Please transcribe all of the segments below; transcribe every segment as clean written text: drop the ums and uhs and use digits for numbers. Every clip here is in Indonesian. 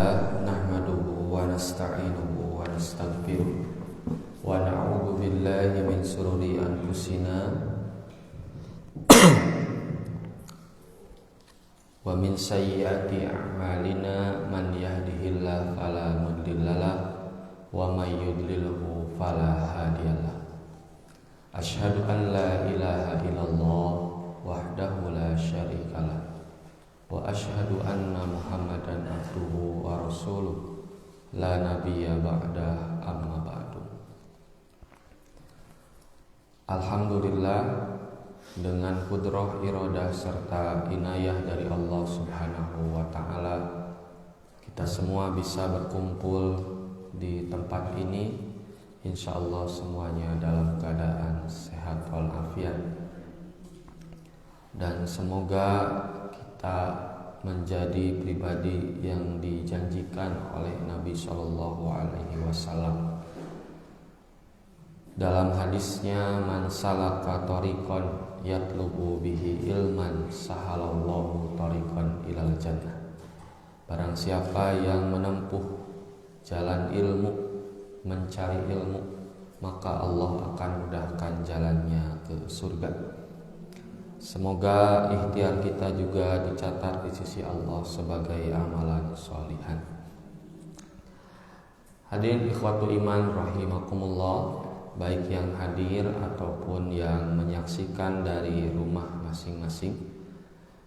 Alhamdulillah nahmaduhu wa nasta'inuhu wa nastaghfiruh wa na'udzu billahi min shururi anfusina wa min sayyiati a'malina man yahdihillahu fala mudhillalah wa may yudlilhu fala hadiyalah. Asyhadu an la ilaha illallah wahdahu la syarikalah wa asyhadu anna Muhammadan abduhu wa rasuluh la nabiyya ba'da amma ba'du. Alhamdulillah, dengan kudrah, iradah serta inayah dari Allah Subhanahu wa taala, kita semua bisa berkumpul di tempat ini. Insyaallah semuanya dalam keadaan sehat walafiat. Dan semoga kita menjadi pribadi yang dijanjikan oleh Nabi Shallallahu Alaihi Wasallam dalam hadisnya, man salaka tariqan yatlubu bihi ilman sahalallahu tariqan ilal jannah. Barang siapa yang menempuh jalan ilmu, mencari ilmu, maka Allah akan mudahkan jalannya ke surga. Semoga ikhtiar kita juga dicatat di sisi Allah sebagai amalan sholihan. Hadirin ikhwatu iman rahimakumullah, baik yang hadir ataupun yang menyaksikan dari rumah masing-masing.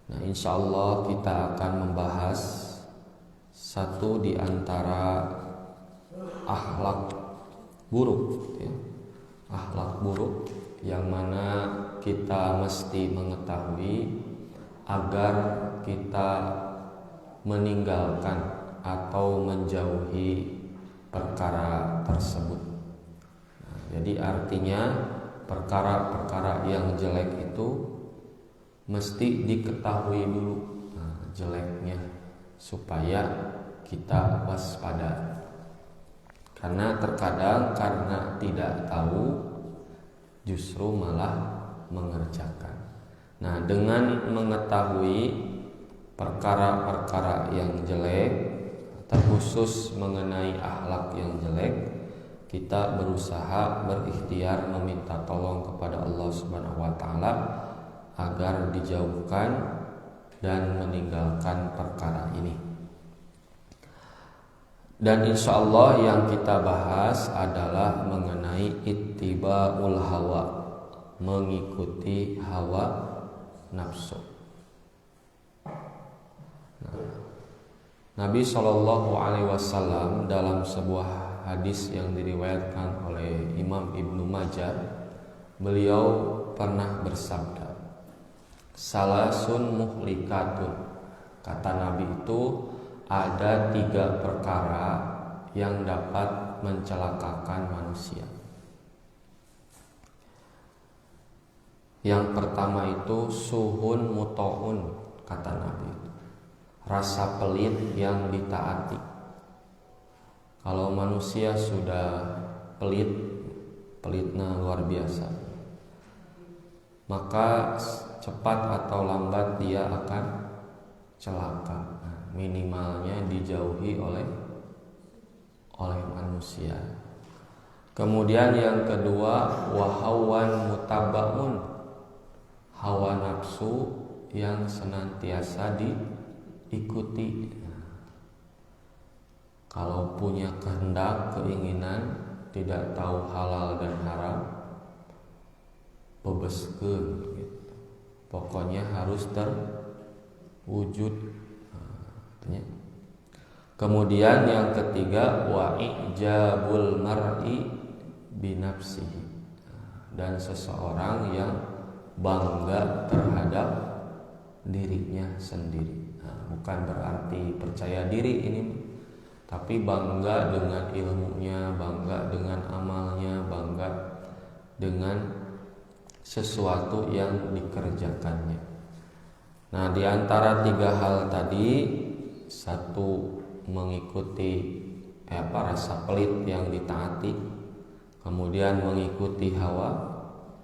Nah, insya Allah kita akan membahas satu di antara akhlak buruk, ya. Akhlak buruk yang mana kita mesti mengetahui agar kita meninggalkan atau menjauhi perkara tersebut. Nah, jadi artinya perkara-perkara yang jelek itu mesti diketahui dulu, jeleknya, supaya kita waspada. Karena terkadang karena tidak tahu justru malah mengerjakan. Nah, dengan mengetahui perkara-perkara yang jelek, terkhusus mengenai akhlak yang jelek, kita berusaha berikhtiar meminta tolong kepada Allah Subhanahu wa taala agar dijauhkan dan meninggalkan perkara ini. Dan insya Allah yang kita bahas adalah mengenai ittiba'ul hawa, mengikuti hawa nafsu. Nabi SAW dalam sebuah hadis yang diriwayatkan oleh Imam Ibnu Majah, beliau pernah bersabda, salasun muhlikatun. Kata Nabi itu, ada 3 perkara yang dapat mencelakakan manusia. Yang pertama itu suhun muto'un, kata Nabi, rasa pelit yang ditaati. Kalau manusia sudah pelitnya luar biasa, maka cepat atau lambat dia akan celaka. Minimalnya dijauhi oleh manusia. Kemudian yang kedua, wahawan mutabaun, hawa nafsu yang senantiasa diikuti. Kalau punya kehendak, keinginan, tidak tahu halal dan haram, bebeskeun gitu. Pokoknya harus terwujud. Kemudian yang ketiga, wa ijabul mar'i binafsihi, dan seseorang yang bangga terhadap dirinya sendiri. Bukan berarti percaya diri ini, tapi bangga dengan ilmunya, bangga dengan amalnya, bangga dengan sesuatu yang dikerjakannya. Nah, di antara 3 hal tadi, satu mengikuti rasa pelit yang ditaati, kemudian mengikuti hawa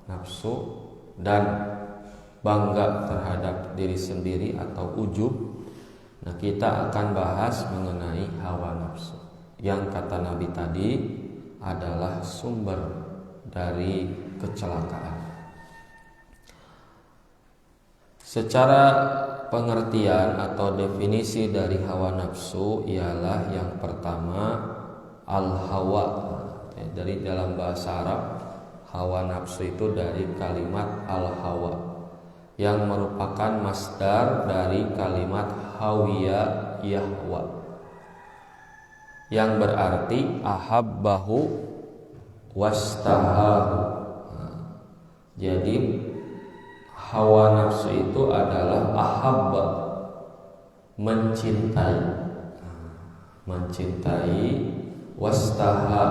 nafsu, dan bangga terhadap diri sendiri atau ujub. Nah, kita akan bahas mengenai hawa nafsu yang kata Nabi tadi adalah sumber dari kecelakaan. Secara pengertian atau definisi dari hawa nafsu ialah yang pertama al-hawa. Dari dalam bahasa Arab, hawa nafsu itu dari kalimat al-hawa yang merupakan masdar dari kalimat hawiya yahwa yang berarti ahabbahu wastahahu. Jadi hawa nafsu itu adalah ahabba, mencintai, wastaha,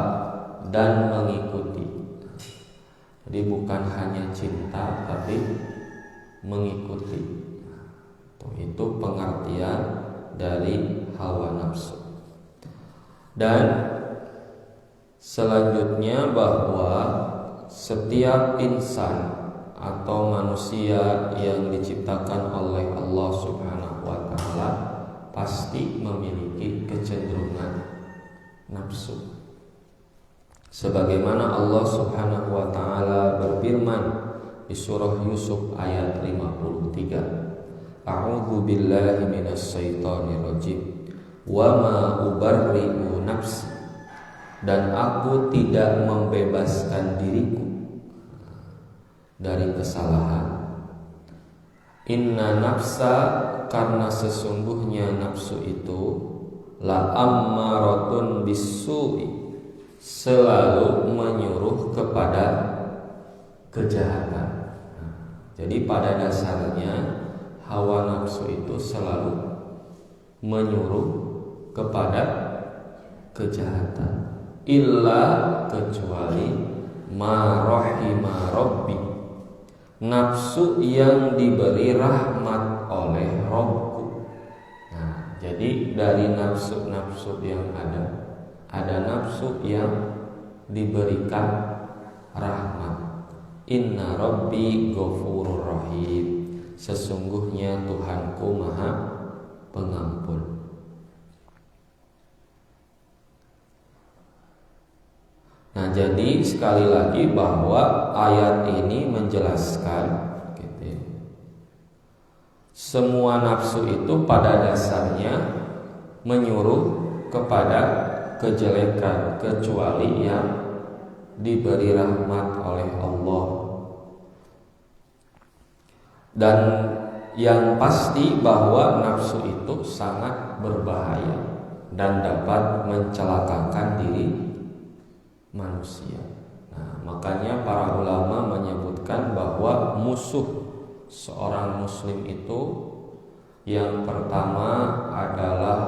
dan mengikuti. Jadi bukan hanya cinta tapi mengikuti. Itu pengertian dari hawa nafsu. Dan selanjutnya bahwa setiap insan atau manusia yang diciptakan oleh Allah Subhanahu wa taala pasti memiliki kecenderungan nafsu. Sebagaimana Allah Subhanahu wa taala berfirman di surah Yusuf ayat 53. A'udzu billahi minasyaitonir rajim. Wa ma ubarri'u nafsi. Dan aku tidak membebaskan diriku dari kesalahan. Inna nafsa, karena sesungguhnya nafsu itu la ammaratun bisu'i, selalu menyuruh kepada kejahatan. Jadi pada dasarnya hawa nafsu itu selalu menyuruh kepada kejahatan. Illa, kecuali ma rahima rabbi, nafsu yang diberi rahmat oleh Rabbku. Nah, jadi dari nafsu-nafsu yang ada nafsu yang diberikan rahmat. Inna rabbi ghafurur rahim, sesungguhnya Tuhanku Maha Pengampun. Nah, jadi sekali lagi bahwa ayat ini menjelaskan gitu, semua nafsu itu pada dasarnya menyuruh kepada kejelekan kecuali yang diberi rahmat oleh Allah. Dan yang pasti bahwa nafsu itu sangat berbahaya dan dapat mencelakakan diri manusia. Nah, makanya para ulama menyebutkan bahwa musuh seorang muslim itu yang pertama adalah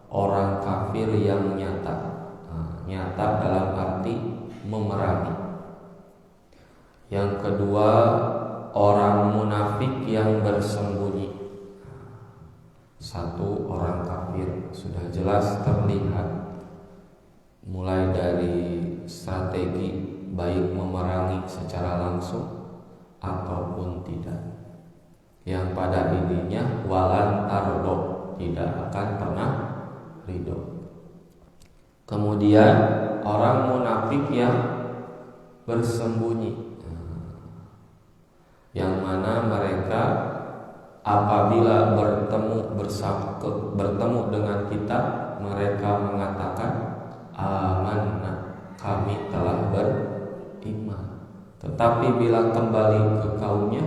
orang kafir yang nyata. Nyata dalam arti memerangi. Yang kedua, orang munafik yang bersembunyi. Satu, orang kafir sudah jelas terlihat mulai dari strategi baik memerangi secara langsung ataupun tidak, yang pada intinya walan tardo, tidak akan pernah ridho. Kemudian orang munafik yang bersembunyi, yang mana mereka apabila bertemu dengan kita, mereka mengatakan amanna, kami telah beriman. Tetapi bila kembali ke kaumnya,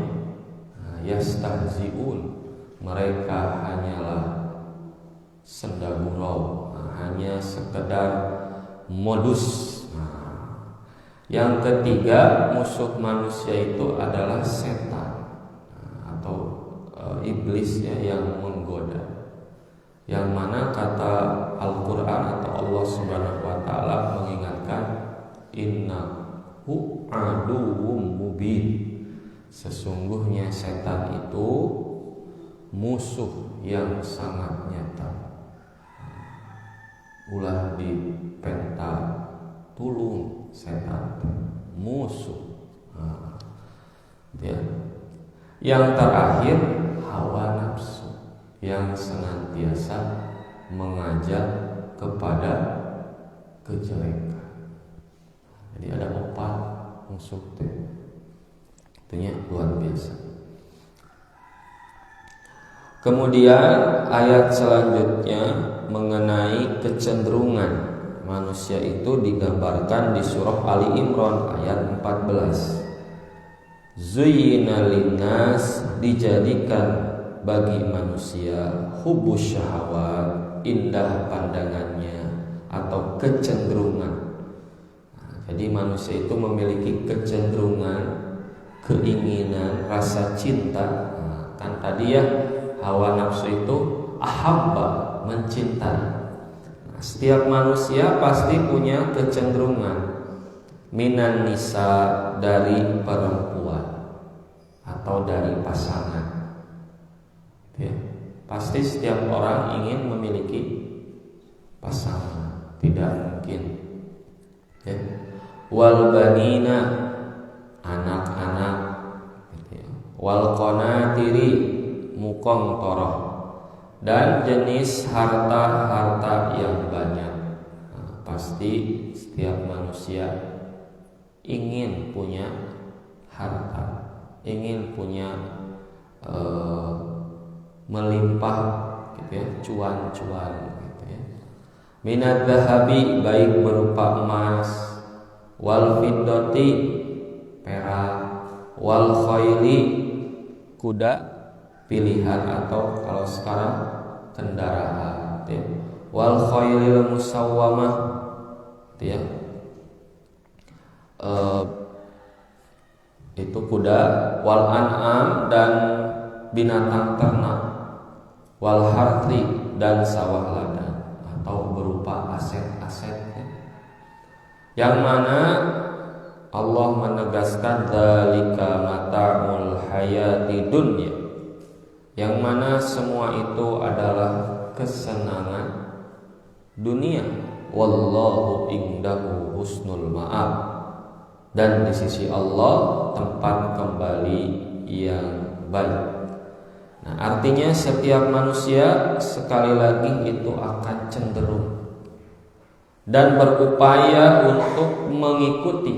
yastahzi'un, mereka hanyalah senda gurau, hanya sekedar modus. Yang ketiga, musuh manusia itu adalah setan atau iblis ya, yang menggoda. Yang mana kata Al-Quran atau Allah Subhanahu wa ta'ala mengingatkan, innahu aduwwum mubin, sesungguhnya setan itu musuh yang sangat nyata. Ulah dipenta tulung setan musuh. Ya. Yang terakhir hawa nafsu, yang senantiasa mengajak kepada kejelekan. Jadi ada 4 musuh tentunya luar biasa. Kemudian ayat selanjutnya mengenai kecenderungan manusia itu digambarkan di surah Ali Imran ayat 14. Zuyyina linnas, dijadikan bagi manusia hubbus syahawat, indah pandangannya atau kecenderungan. Jadi manusia itu memiliki kecenderungan, keinginan, rasa cinta. Kan tadi ya, hawa nafsu itu ahabba, mencintai. Setiap manusia pasti punya kecenderungan minan nisa, dari perempuan atau dari pasangan. Ya, pasti setiap orang ingin memiliki pasangan, tidak mungkin. Ya. Wal banina, anak-anak. Ya. Wal qanatiri, mukong toroh, dan jenis harta-harta yang banyak. Pasti setiap manusia ingin punya harta, ingin punya melimpah, gitu ya, cuan-cuan, gitu ya. Minad dhahabi, baik berupa emas, wal fiddati, perak, wal khayli, kuda pilihan atau kalau sekarang kendaraan, ya. Wal khaylil musawwamah, ya. Itu kuda, wal an'am, dan binatang ternak, wal harthi, dan sawah ladang atau berupa aset-aset, ya. Yang mana Allah menegaskan dzalika mata'ul hayati dunya, yang mana semua itu adalah kesenangan dunia. Wallahu indahu husnul ma'ab, dan di sisi Allah tempat kembali yang baik. Nah, artinya setiap manusia sekali lagi itu akan cenderung dan berupaya untuk mengikuti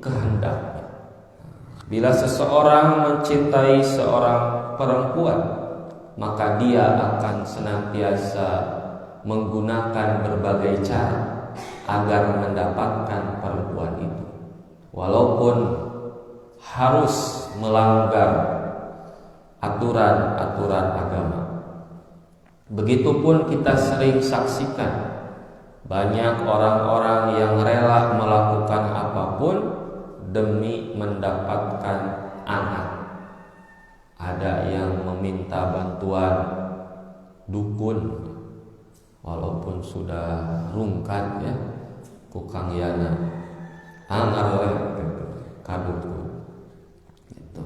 kehendaknya. Bila seseorang mencintai seorang perempuan, maka dia akan senantiasa menggunakan berbagai cara agar mendapatkan perempuan itu, walaupun harus melanggar aturan-aturan agama. Begitupun kita sering saksikan banyak orang-orang yang rela melakukan apapun demi mendapatkan anak. Ada yang meminta bantuan dukun walaupun sudah rungkat, ya, kukang yana angarweh kadukun gitu,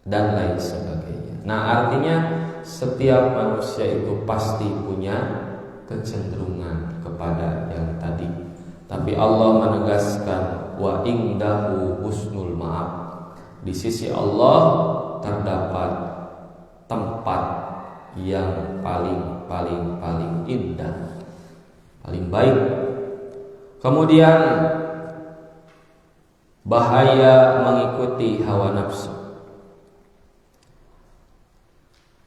dan lain sebagainya. Nah, artinya setiap manusia itu pasti punya kecenderungan kepada yang tadi. Tapi Allah menegaskan wa indahu husnul ma'ab, di sisi Allah terdapat tempat yang paling indah, paling baik. Kemudian bahaya mengikuti hawa nafsu.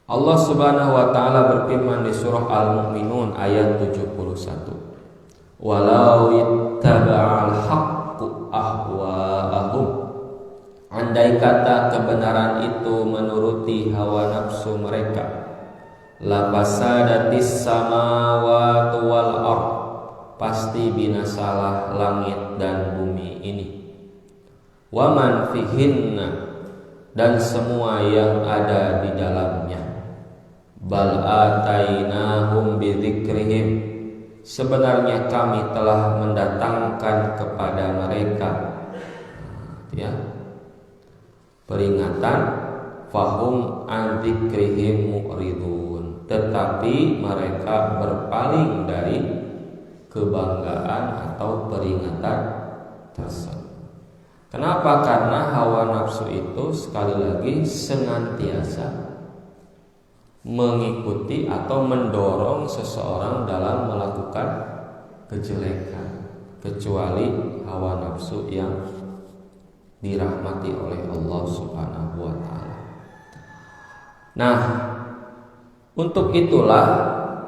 Allah Subhanahu wa taala berfirman di surah Al-Mu'minun ayat 71. Walau ittaba'al haqqu ahwa'ahum, andai kata kebenaran itu menuruti hawa nafsu mereka, la fasadatis samawati wal ard, pasti binasalah langit dan bumi ini, wa man fihinna, dan semua yang ada di dalamnya. Bal atainahum bidzikrihim, sebenarnya kami telah mendatangkan kepada mereka, ya, peringatan, fahum an dzikrihim mu'ridun, tetapi mereka berpaling dari kebanggaan atau peringatan tersebut. Kenapa? Karena hawa nafsu itu sekali lagi senantiasa mengikuti atau mendorong seseorang dalam melakukan kejelekan, kecuali hawa nafsu yang dirahmati oleh Allah Subhanahu wa taala. Nah, untuk itulah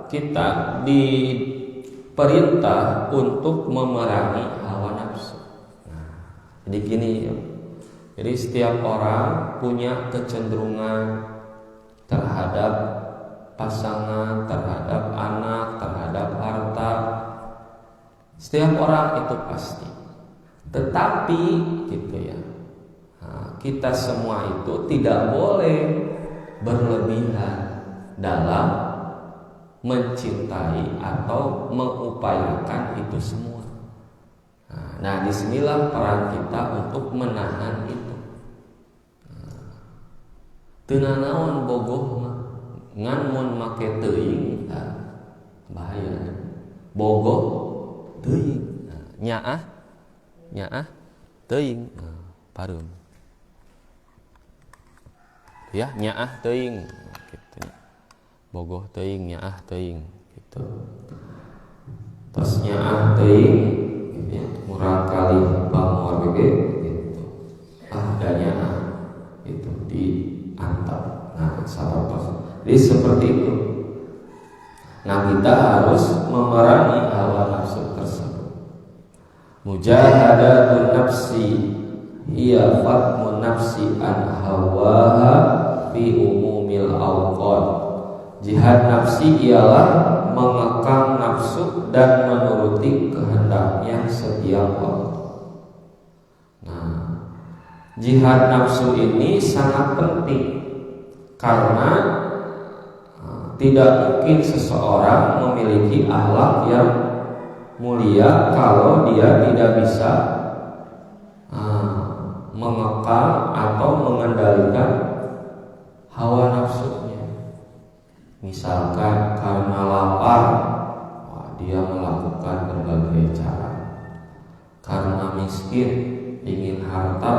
kita diperintah untuk memerangi hawa nafsu. Nah, jadi gini ya. Jadi setiap orang punya kecenderungan terhadap pasangan, terhadap anak, terhadap harta. Setiap orang itu pasti. Tetapi gitu ya, kita semua itu tidak boleh berlebihan dalam mencintai atau mengupayakan itu semua. Nah, disinilah peran kita untuk menahan itu. Teu naon bogoh mah ngan mun make teuing bahaya. Bogoh teuing. Nyaah teuing pareum. Ya, nyaah teuing gitu. Bogoh teuing, nyaah teuing gitu. Tos nyaah teuing ya, murang kali pamor ge gitu. Da nyaah itu di antap. Nah, sahabat. Jadi seperti itu. Nah, kita harus memerangi hawa nafsu tersebut. Mujahadatun nafsi hiya fatmun nafsi an hawaha fi umumil awqat. Jihad nafsi ialah mengekang nafsu dan menuruti kehendaknya setiap waktu. Nah, jihad nafsu ini sangat penting karena tidak mungkin seseorang memiliki akhlak yang mulia kalau dia tidak bisa mengekang atau mengendalikan hawa nafsunya. Misalkan karena lapar, dia melakukan berbagai cara. Karena miskin, ingin harta,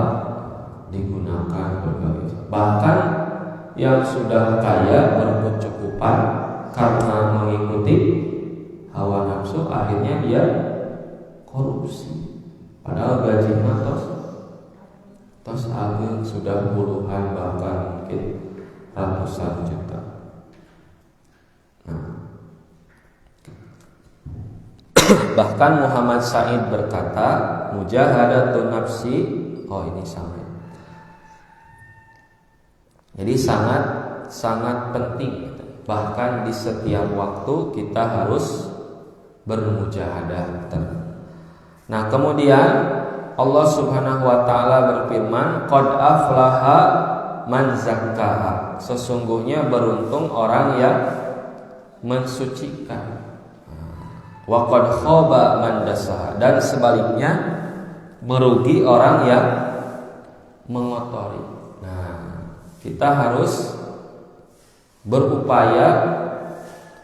digunakan berbagai cara. Bahkan yang sudah kaya berkecukupan karena mengikuti hawa nafsu, akhirnya dia korupsi. Padahal gajinya tos agung sudah puluhan bahkan mungkin ratusan juta. Bahkan Muhammad Said berkata, mujahadatun nafsi, ini sama. Jadi sangat penting. Bahkan di setiap waktu kita harus bermujahadah. Nah, kemudian Allah Subhanahu wa taala berfirman, qad aflaha man zakkaha. Sesungguhnya beruntung orang yang mensucikan. Wa qad khaba man dasaha. Dan sebaliknya merugi orang yang mengotori. Nah, kita harus berupaya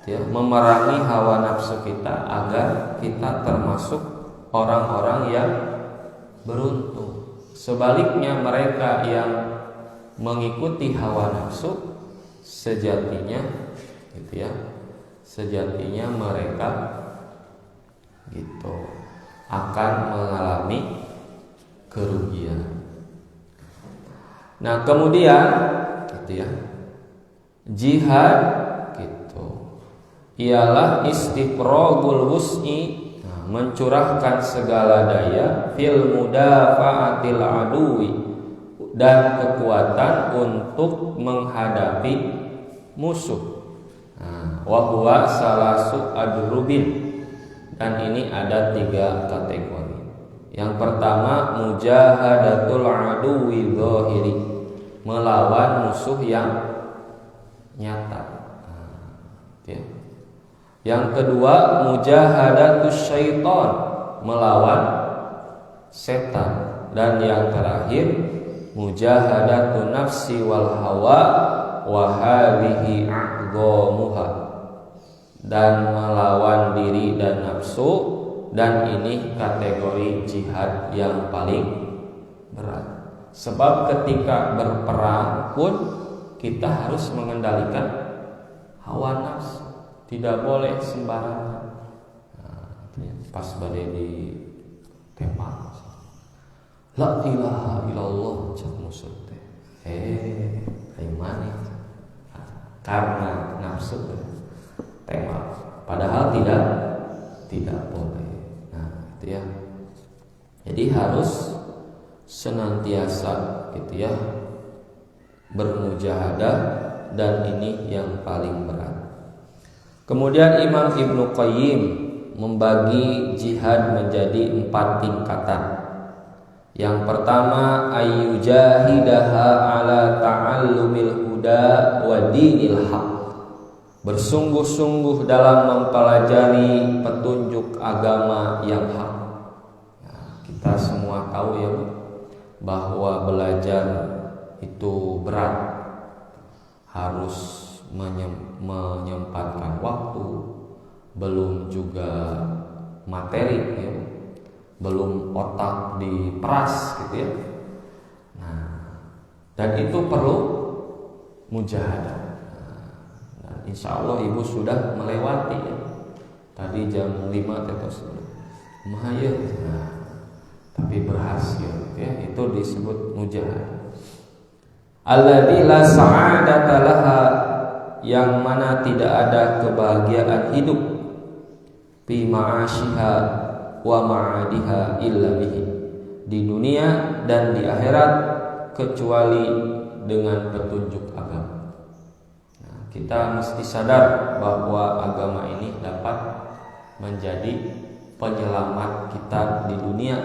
memerangi hawa nafsu kita agar kita termasuk orang-orang yang beruntung. Sebaliknya mereka yang mengikuti hawa nafsu sejatinya mereka akan mengalami kerugian. Nah, kemudian jihad ialah istifragul wus'i, mencurahkan segala daya fil mudafa'atil aduwi, dan kekuatan untuk menghadapi musuh. Wa huwa salasu adrubin, dan ini ada 3 kategori. Yang pertama mujahadatul aduwi zahiri, melawan musuh yang nyata. Yang kedua mujahadatus syaitan, melawan setan. Dan yang terakhir mujahadatun nafsi wal hawa wa hadhihi a'dhamuha, dan melawan diri dan nafsu, dan ini kategori jihad yang paling berat. Sebab ketika berperang pun kita harus mengendalikan hawa nafsu, tidak boleh sembarangan. Pas badai di tembak, la ilaha illallah cak musuh teh. Mana? Karena nafsu tembak. Padahal tidak boleh. Nah, itu ya. Jadi harus senantiasa gitu ya bermujahadah, dan ini yang paling berat. Kemudian Imam Ibnu Qayyim membagi jihad menjadi 4 tingkatan. Yang pertama, ayyujahidaha ala ta'allumil huda wa dinil haq. Bersungguh-sungguh dalam mempelajari petunjuk agama yang hak. Nah, kita semua tahu ya bahwa belajar itu berat, harus menyempatkan waktu, belum juga materi ya, belum otak diperas gitu ya. Nah, dan itu perlu mujahadah. Nah, insya Allah ibu sudah melewati ya. Tadi jam 5 tetes mahaya, nah, tapi berhasil ya, itu disebut mujahadah. Alladzi la sa'adata laha, yang mana tidak ada kebahagiaan hidup, fi ma'asyiha wa ma'adiha illa bihi, di dunia dan di akhirat kecuali dengan petunjuk agama. Nah, kita mesti sadar bahwa agama ini dapat menjadi penyelamat kita di dunia.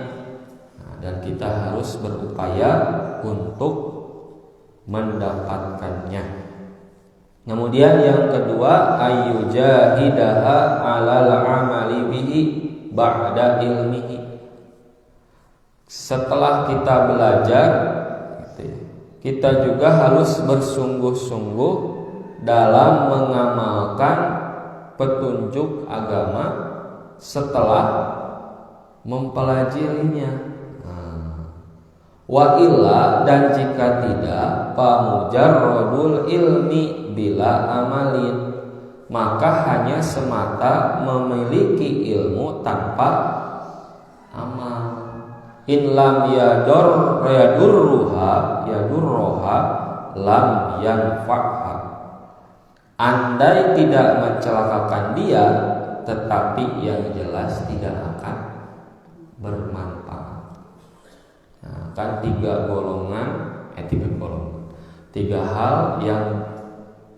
Nah, dan kita harus berupaya untuk mendapatkannya. Kemudian yang kedua, ayyujahidaha 'alal 'amali bihi ba'da ilmihi. Setelah kita belajar, kita juga harus bersungguh-sungguh dalam mengamalkan petunjuk agama setelah mempelajarinya. Wa illa, dan jika tidak, famujarradul ilmi bila amalin, maka hanya semata memiliki ilmu tanpa amal. In lam yadurruha lam yanfa'ha. Andai tidak mencelakakan dia, tetapi yang jelas tidak akan bermanfaat. Nah, kan 3 hal yang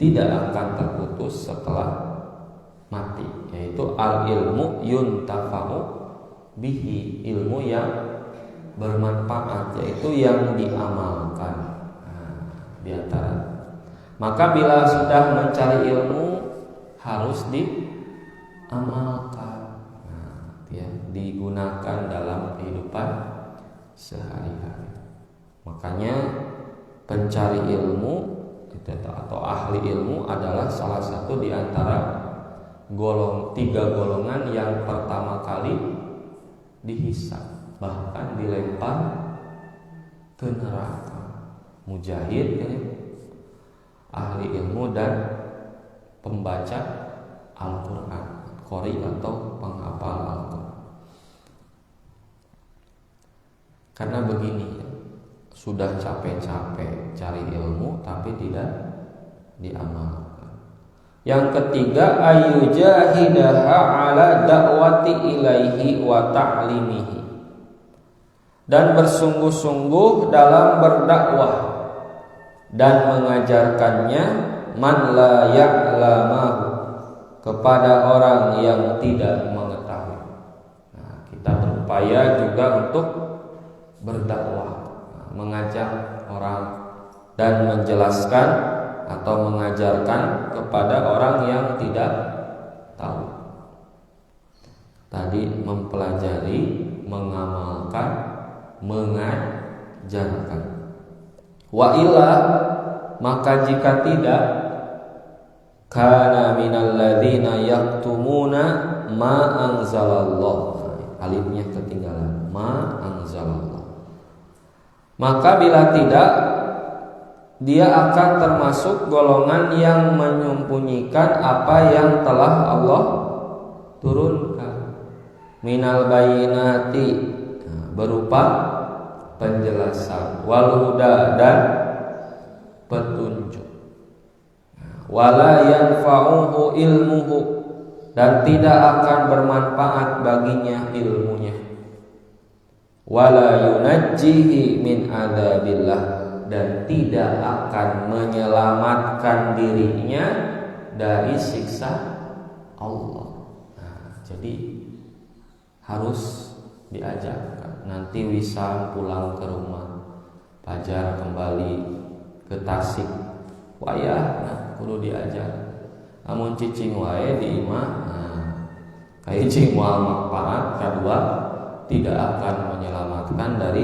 tidak akan terputus setelah mati, yaitu al ilmu yuntafa'u bihi, ilmu yang bermanfaat, yaitu yang diamalkan. Nah, di antara. Maka bila sudah mencari ilmu harus diamalkan, nah, ya, digunakan dalam kehidupan sehari-hari. Makanya pencari ilmu atau ahli ilmu adalah salah satu di antara 3 golongan yang pertama kali dihisab, bahkan dilempar ke neraka. Mujahid ya, ahli ilmu, dan pembaca Al-Quran, qori atau penghafal Al-Quran. Karena begini, sudah capek-capek cari ilmu tapi tidak diamalkan. Yang ketiga, ayyujahidaha ala da'wati ilaihi wa ta'limihi, dan bersungguh-sungguh dalam berdakwah dan mengajarkannya, man la ya'lamahu, kepada orang yang tidak mengetahui. Nah, kita berupaya juga untuk berdakwah, mengajak orang dan menjelaskan atau mengajarkan kepada orang yang tidak tahu. Tadi mempelajari, mengamalkan, mengajarkan. Wa illa, maka jika tidak, kana minal ladzina yaktumuna ma anzalallah. Alifnya ketinggalan, ma anzalallah. Maka bila tidak, dia akan termasuk golongan yang menyembunyikan apa yang telah Allah turunkan. Minal bayinati, berupa penjelasan, wal huda, dan petunjuk. Wala yanfa'uhu ilmuhu, dan tidak akan bermanfaat baginya ilmunya. Wala yunajjihi min adzabillah, dan tidak akan menyelamatkan dirinya dari siksa Allah. Nah, jadi harus diajarkan. Nanti Wisam pulang ke rumah, Fajar kembali ke Tasik, wayah kudu diajar. Amun cicing wae di imah, kayak cing moal manfaat, kedua tidak akan menyelamatkan dari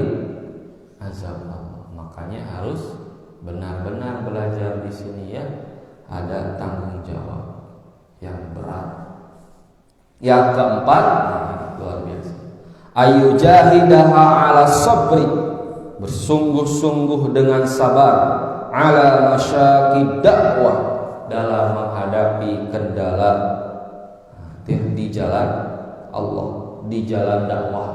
azab Allah. Makanya harus benar-benar belajar di sini ya, ada tanggung jawab yang berat. Yang keempat, luar biasa. Ayu jahidaha ala sabri, bersungguh-sungguh dengan sabar, ala masyaqid dakwah, dalam menghadapi kendala di jalan Allah, di jalan dakwah.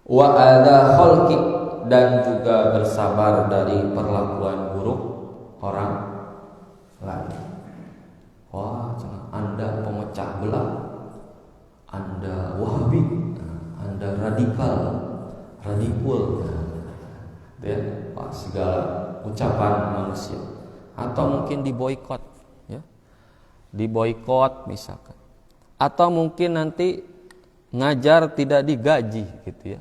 Wa adza khalqi, dan juga bersabar dari perlakuan buruk orang lain. Wah, Anda pemecah belah, Anda Wahabi, Anda radikal, radikul, ya, segala ucapan manusia. Atau mungkin diboikot, ya, diboikot misalkan. Atau mungkin nanti ngajar tidak digaji, gitu ya,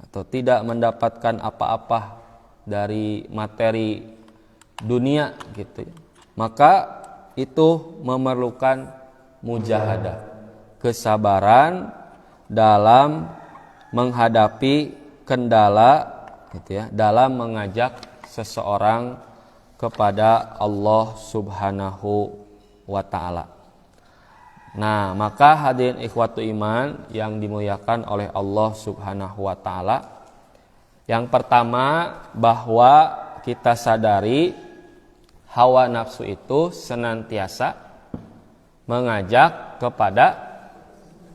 atau tidak mendapatkan apa-apa dari materi dunia, gitu ya. Maka itu memerlukan mujahadah, kesabaran dalam menghadapi kendala, gitu ya, dalam mengajak seseorang kepada Allah Subhanahu wa ta'ala. Nah, maka hadirin ikhwatu iman yang dimuliakan oleh Allah Subhanahu wa ta'ala, yang pertama bahwa kita sadari hawa nafsu itu senantiasa mengajak kepada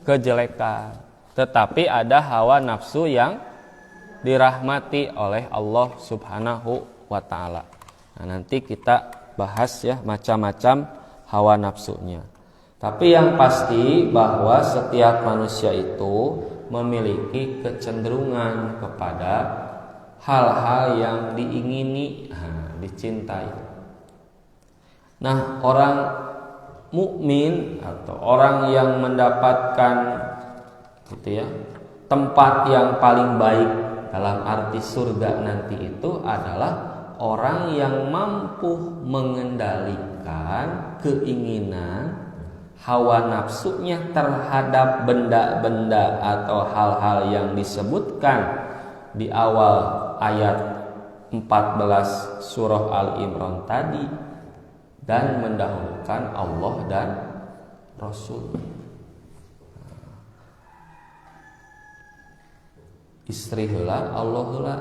kejelekan. Tetapi ada hawa nafsu yang dirahmati oleh Allah Subhanahu wa ta'ala. Nah, nanti kita bahas ya macam-macam hawa nafsunya. Tapi yang pasti bahwa setiap manusia itu memiliki kecenderungan kepada hal-hal yang diingini, dicintai. Nah, orang mukmin atau orang yang mendapatkan, gitu ya, tempat yang paling baik dalam arti surga nanti itu adalah orang yang mampu mengendalikan keinginan hawa nafsunya terhadap benda-benda atau hal-hal yang disebutkan di awal ayat 14 surah Al-Imran tadi, dan mendahulukan Allah dan Rasul. Istri heula, Allah heula,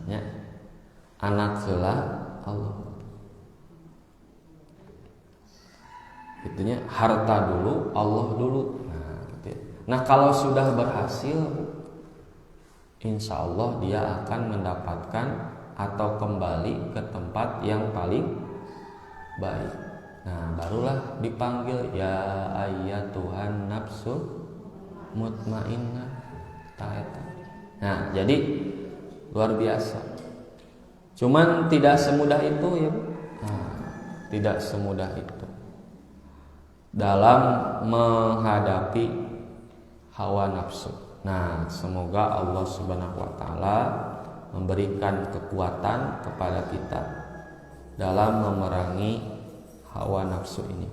ya. Anak heula, Allah. Itunya harta dulu, Allah dulu. Nah, kalau sudah berhasil, insya Allah dia akan mendapatkan atau kembali ke tempat yang paling baik. Nah, barulah dipanggil ya ayyatuhan nafsu mutmainnah. Nah, jadi luar biasa. Cuman tidak semudah itu ya, Bu. Tidak semudah itu dalam menghadapi hawa nafsu. Nah, semoga Allah Subhanahu wa ta'ala memberikan kekuatan kepada kita dalam memerangi hawa nafsu ini.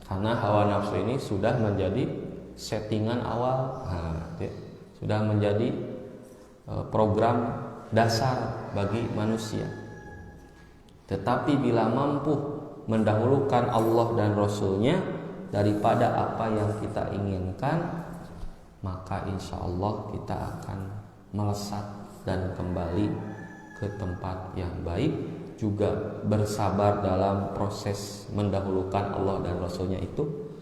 Karena hawa nafsu ini sudah menjadi settingan awal, sudah menjadi program dasar bagi manusia. Tetapi bila mampu mendahulukan Allah dan Rasulnya daripada apa yang kita inginkan, maka insya Allah kita akan melesat dan kembali ke tempat yang baik, juga bersabar dalam proses mendahulukan Allah dan Rasulnya itu.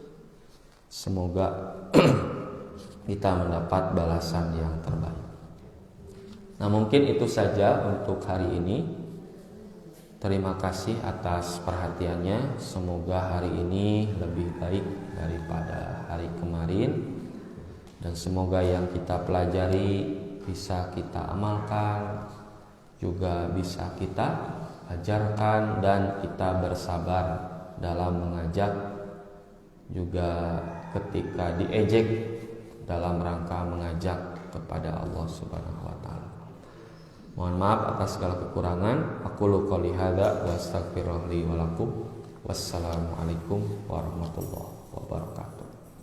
Semoga kita mendapat balasan yang terbaik. Nah, mungkin itu saja untuk hari ini. Terima kasih atas perhatiannya. Semoga hari ini lebih baik daripada hari kemarin, dan semoga yang kita pelajari bisa kita amalkan, juga bisa kita ajarkan, dan kita bersabar dalam mengajak, juga ketika diejek dalam rangka mengajak kepada Allah Subhanahu wa taala. Mohon maaf atas segala kekurangan. Aqulu qouli hadza wa astaghfirullahi wa lakum. Wassalamualaikum warahmatullahi wabarakatuh.